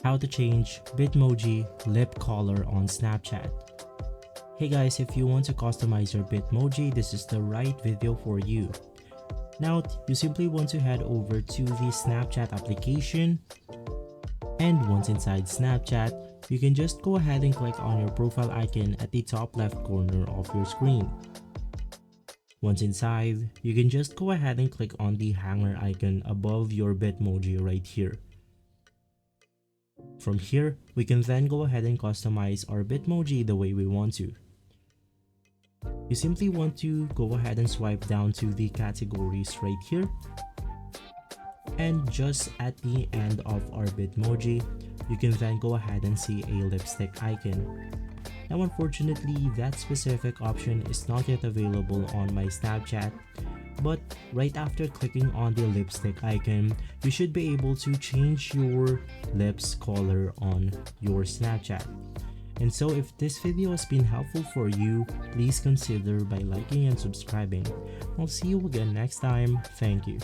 How to change Bitmoji lip color on Snapchat. Hey guys, if you want to customize your Bitmoji, this is the right video for you. Now, you simply want to head over to the Snapchat application, and once inside Snapchat, you can just go ahead and click on your profile icon at the top left corner of your screen. Once inside, you can just go ahead and click on the hanger icon above your Bitmoji right here. From here, we can then go ahead and customize our Bitmoji the way we want to. You simply want to go ahead and swipe down to the categories right here. And just at the end of our Bitmoji, you can then go ahead and see a lipstick icon. Now unfortunately, that specific option is not yet available on my Snapchat, but right after clicking on the lipstick icon, you should be able to change your lips color on your Snapchat. And so if this video has been helpful for you, please consider by liking and subscribing. I'll see you again next time. Thank you.